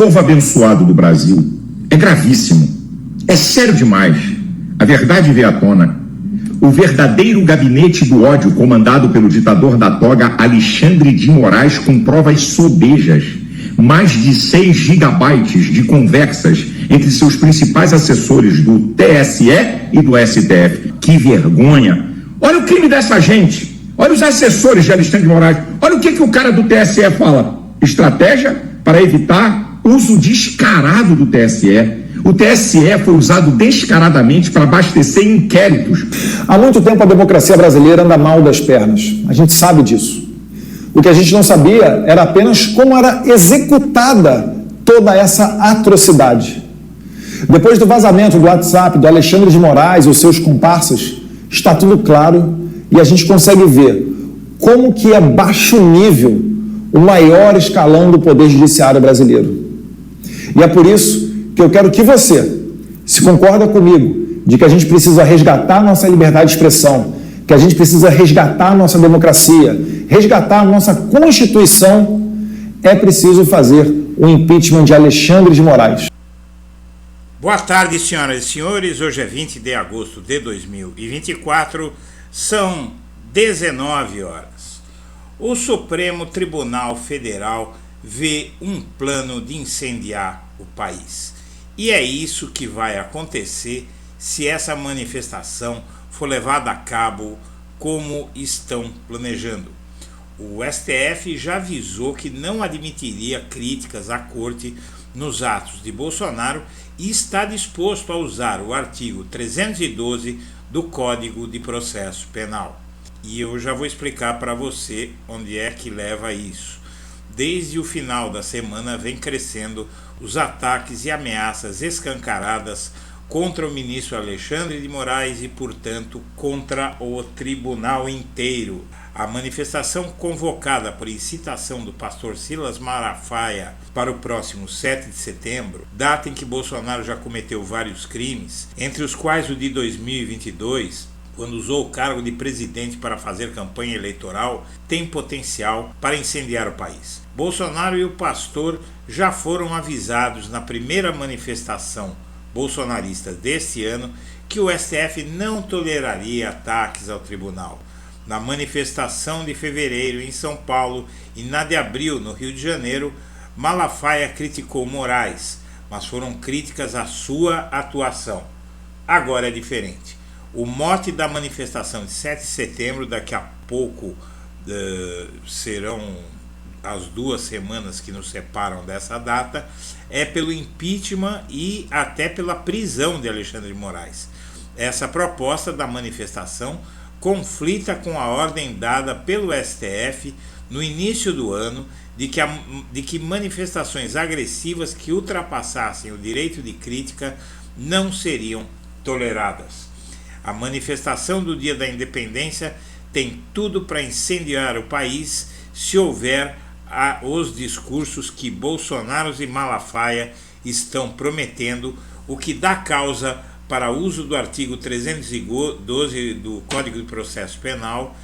Povo abençoado do Brasil, é gravíssimo, é sério demais. A verdade veio à tona. O verdadeiro gabinete do ódio comandado pelo ditador da toga Alexandre de Moraes com provas sobejas, mais de 6 gigabytes de conversas entre seus principais assessores do TSE e do STF. Que vergonha! Olha o crime dessa gente, olha os assessores de Alexandre de Moraes, olha o que o cara do TSE fala. Estratégia para evitar uso descarado do TSE. O TSE foi usado descaradamente para abastecer inquéritos. Há muito tempo a democracia brasileira anda mal das pernas. A gente sabe disso. O que a gente não sabia era apenas como era executada toda essa atrocidade. Depois do vazamento do WhatsApp do Alexandre de Moraes e os seus comparsas, está tudo claro e a gente consegue ver como que é baixo nível o maior escalão do Poder Judiciário brasileiro. E é por isso que eu quero que você, se concorda comigo, de que a gente precisa resgatar nossa liberdade de expressão, que a gente precisa resgatar nossa democracia, resgatar a nossa Constituição, é preciso fazer o impeachment de Alexandre de Moraes. Boa tarde, senhoras e senhores. Hoje é 20 de agosto de 2024, são 19 horas. O Supremo Tribunal Federal vê um plano de incendiar o país. E é isso que vai acontecer se essa manifestação for levada a cabo como estão planejando. O STF já avisou que não admitiria críticas à corte nos atos de Bolsonaro e está disposto a usar o artigo 312 do Código de Processo Penal. E eu já vou explicar para você onde é que leva isso. Desde o final da semana vem crescendo os ataques e ameaças escancaradas contra o ministro Alexandre de Moraes e, portanto, contra o tribunal inteiro. A manifestação convocada por incitação do pastor Silas Malafaia para o próximo 7 de setembro, data em que Bolsonaro já cometeu vários crimes, entre os quais o de 2022, quando usou o cargo de presidente para fazer campanha eleitoral, tem potencial para incendiar o país. Bolsonaro e o pastor já foram avisados na primeira manifestação bolsonarista deste ano que o STF não toleraria ataques ao tribunal. Na manifestação de fevereiro em São Paulo e na de abril no Rio de Janeiro, Malafaia criticou Moraes, mas foram críticas à sua atuação. Agora é diferente. O mote da manifestação de 7 de setembro, daqui a pouco serão as 2 semanas que nos separam dessa data, é pelo impeachment e até pela prisão de Alexandre de Moraes. Essa proposta da manifestação conflita com a ordem dada pelo STF no início do ano de que manifestações agressivas que ultrapassassem o direito de crítica não seriam toleradas. A manifestação do Dia da Independência tem tudo para incendiar o país se houver os discursos que Bolsonaro e Malafaia estão prometendo, o que dá causa para uso do artigo 312 do Código de Processo Penal,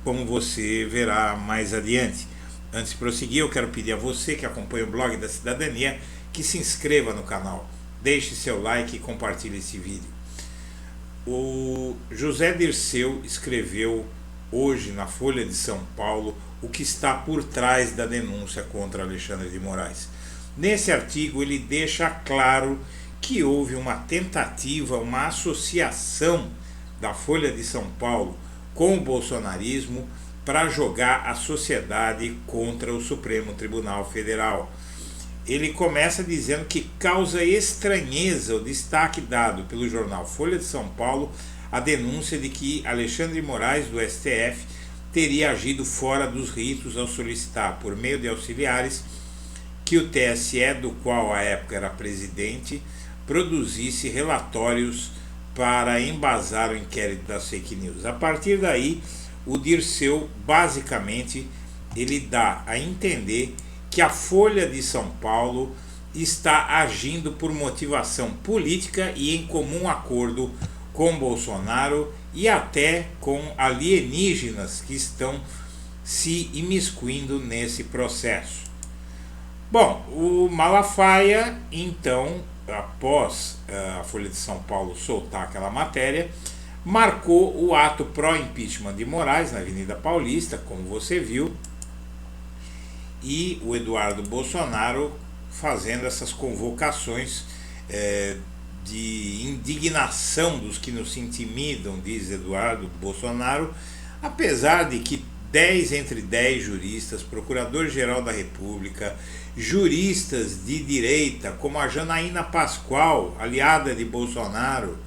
como você verá mais adiante. Antes de prosseguir, eu quero pedir a você que acompanha o blog da Cidadania que se inscreva no canal, deixe seu like e compartilhe esse vídeo. O José Dirceu escreveu hoje na Folha de São Paulo o que está por trás da denúncia contra Alexandre de Moraes. Nesse artigo ele deixa claro que houve uma tentativa, uma associação da Folha de São Paulo com o bolsonarismo para jogar a sociedade contra o Supremo Tribunal Federal. Ele começa dizendo que causa estranheza o destaque dado pelo jornal Folha de São Paulo à denúncia de que Alexandre de Moraes, do STF, teria agido fora dos ritos ao solicitar, por meio de auxiliares, que o TSE, do qual à época era presidente, produzisse relatórios para embasar o inquérito das fake news. A partir daí, o Dirceu, basicamente, ele dá a entender que a Folha de São Paulo está agindo por motivação política e em comum acordo com Bolsonaro e até com alienígenas que estão se imiscuindo nesse processo. Bom, o Malafaia, então, após a Folha de São Paulo soltar aquela matéria, marcou o ato pró-impeachment de Moraes na Avenida Paulista, como você viu, e o Eduardo Bolsonaro fazendo essas convocações de indignação dos que nos intimidam, diz Eduardo Bolsonaro, apesar de que 10 entre 10 juristas, Procurador-Geral da República, juristas de direita, como a Janaína Pascoal, aliada de Bolsonaro,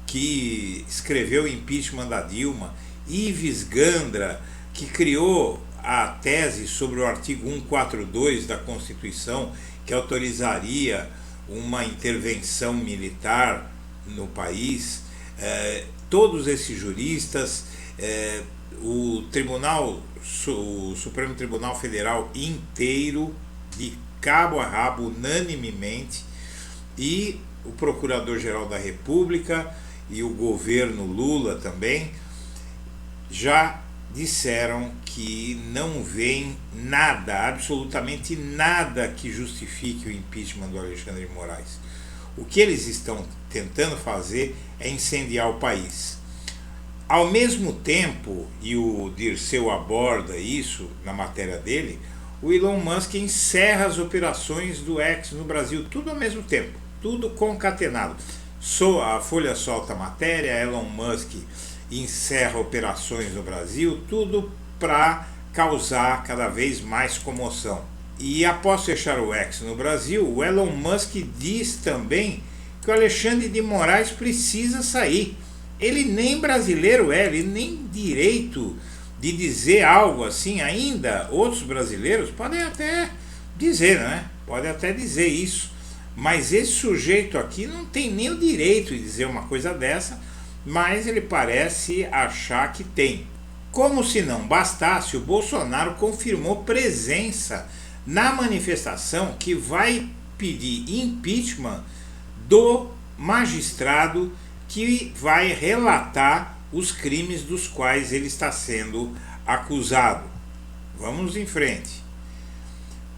que escreveu o impeachment da Dilma, Ives Gandra, que criou a tese sobre o artigo 142 da Constituição, que autorizaria uma intervenção militar no país, todos esses juristas, o Supremo Tribunal Federal inteiro, de cabo a rabo, unanimemente, e o Procurador-Geral da República e o governo Lula também, já disseram que não vem nada, absolutamente nada que justifique o impeachment do Alexandre de Moraes. O que eles estão tentando fazer é incendiar o país. Ao mesmo tempo, e o Dirceu aborda isso na matéria dele, o Elon Musk encerra as operações do X no Brasil, tudo ao mesmo tempo, tudo concatenado. A Folha solta a matéria, Elon Musk encerra operações no Brasil, tudo para causar cada vez mais comoção. E após fechar o X no Brasil, o Elon Musk diz também que o Alexandre de Moraes precisa sair. Ele nem brasileiro ele nem direito de dizer algo assim ainda. Outros brasileiros podem até dizer, né? Podem até dizer isso. Mas esse sujeito aqui não tem nem o direito de dizer uma coisa dessa, mas ele parece achar que tem. Como se não bastasse, o Bolsonaro confirmou presença na manifestação que vai pedir impeachment do magistrado que vai relatar os crimes dos quais ele está sendo acusado. Vamos em frente.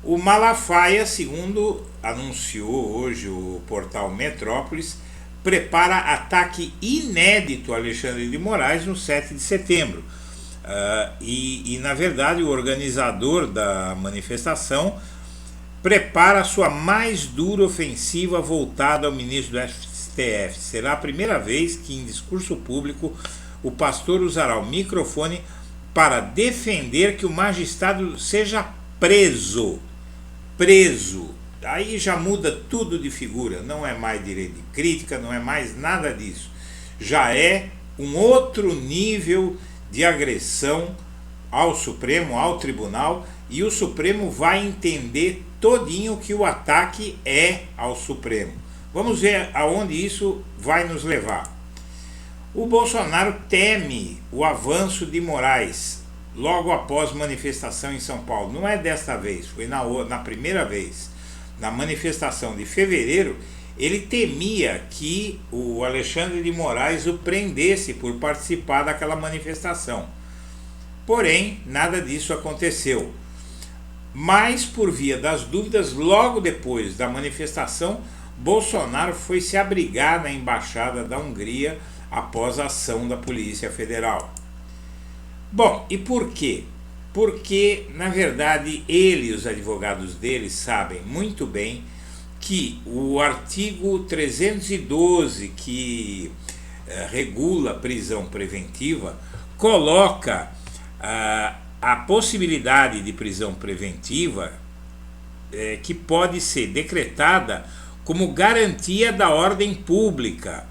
O Malafaia, segundo anunciou hoje o portal Metrópolis, prepara ataque inédito a Alexandre de Moraes no 7 de setembro. Na verdade, o organizador da manifestação prepara a sua mais dura ofensiva voltada ao ministro do STF. Será a primeira vez que, em discurso público, o pastor usará o microfone para defender que o magistrado seja preso. Aí já muda tudo de figura, não é mais direito de crítica, não é mais nada disso. Já é um outro nível de agressão ao Supremo, ao Tribunal, e o Supremo vai entender todinho que o ataque é ao Supremo. Vamos ver aonde isso vai nos levar. O Bolsonaro teme o avanço de Moraes logo após manifestação em São Paulo. Não é desta vez, foi na primeira vez. Na manifestação de fevereiro, ele temia que o Alexandre de Moraes o prendesse por participar daquela manifestação. Porém, nada disso aconteceu. Mas, por via das dúvidas, logo depois da manifestação, Bolsonaro foi se abrigar na embaixada da Hungria após a ação da Polícia Federal. Bom, e por quê? Porque, na verdade, ele e os advogados dele sabem muito bem que o artigo 312, que regula a prisão preventiva, coloca a possibilidade de prisão preventiva que pode ser decretada como garantia da ordem pública.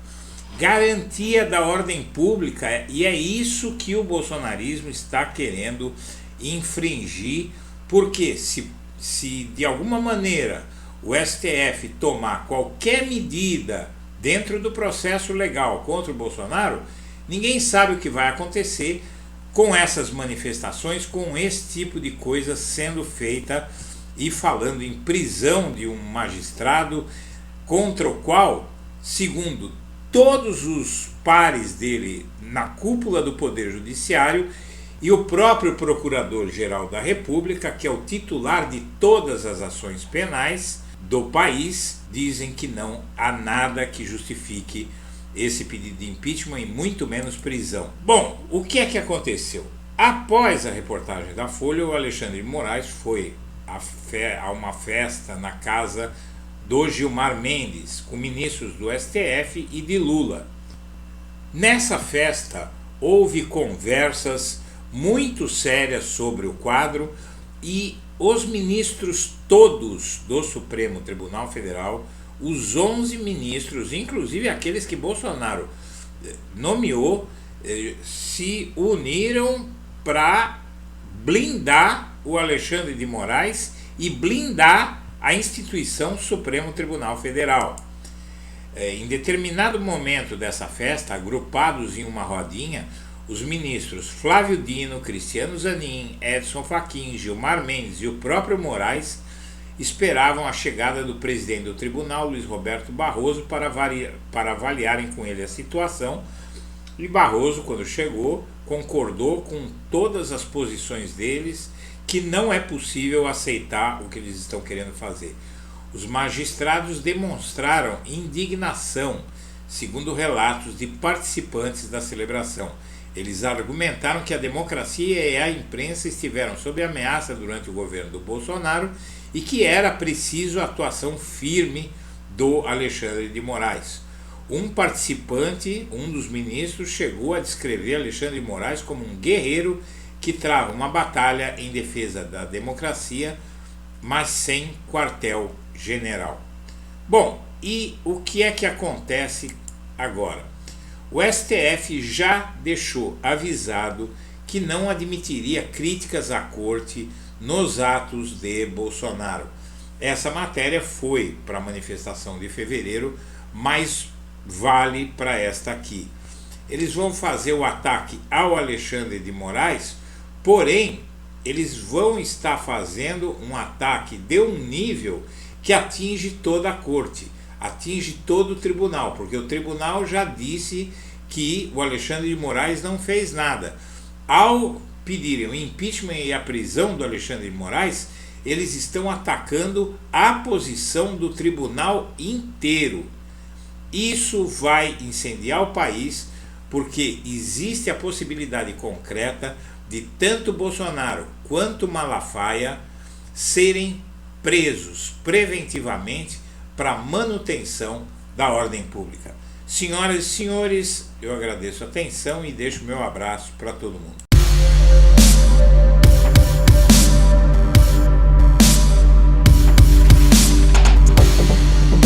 Garantia da ordem pública, e é isso que o bolsonarismo está querendo infringir, porque se de alguma maneira o STF tomar qualquer medida dentro do processo legal contra o Bolsonaro, ninguém sabe o que vai acontecer com essas manifestações, com esse tipo de coisa sendo feita e falando em prisão de um magistrado contra o qual, segundo todos os pares dele na cúpula do Poder Judiciário, E o próprio Procurador-Geral da República, que é o titular de todas as ações penais do país, dizem que não há nada que justifique esse pedido de impeachment e muito menos prisão. Bom, o que é que aconteceu? Após a reportagem da Folha, o Alexandre de Moraes foi a uma festa na casa do Gilmar Mendes, com ministros do STF e de Lula. Nessa festa, houve conversas muito sérias sobre o quadro e os ministros todos do Supremo Tribunal Federal, os 11 ministros, inclusive aqueles que Bolsonaro nomeou, se uniram para blindar o Alexandre de Moraes e blindar a instituição Supremo Tribunal Federal. Em determinado momento dessa festa, agrupados em uma rodinha, os ministros Flávio Dino, Cristiano Zanin, Edson Fachin, Gilmar Mendes e o próprio Moraes esperavam a chegada do presidente do tribunal, Luiz Roberto Barroso, para avaliarem com ele a situação. E Barroso, quando chegou, concordou com todas as posições deles, que não é possível aceitar o que eles estão querendo fazer. Os magistrados demonstraram indignação, segundo relatos de participantes da celebração. Eles argumentaram que a democracia e a imprensa estiveram sob ameaça durante o governo do Bolsonaro e que era preciso atuação firme do Alexandre de Moraes. Um participante, um dos ministros, chegou a descrever Alexandre de Moraes como um guerreiro que trava uma batalha em defesa da democracia, mas sem quartel-general. Bom, e o que é que acontece agora? O STF já deixou avisado que não admitiria críticas à corte nos atos de Bolsonaro. Essa matéria foi para a manifestação de fevereiro, mas vale para esta aqui. Eles vão fazer o ataque ao Alexandre de Moraes, porém, eles vão estar fazendo um ataque de um nível que atinge toda a corte, atinge todo o tribunal, porque o tribunal já disse que o Alexandre de Moraes não fez nada. Ao pedirem o impeachment e a prisão do Alexandre de Moraes, eles estão atacando a posição do tribunal inteiro. Isso vai incendiar o país, porque existe a possibilidade concreta de tanto Bolsonaro quanto Malafaia serem presos preventivamente para manutenção da ordem pública. Senhoras e senhores, eu agradeço a atenção e deixo meu abraço para todo mundo.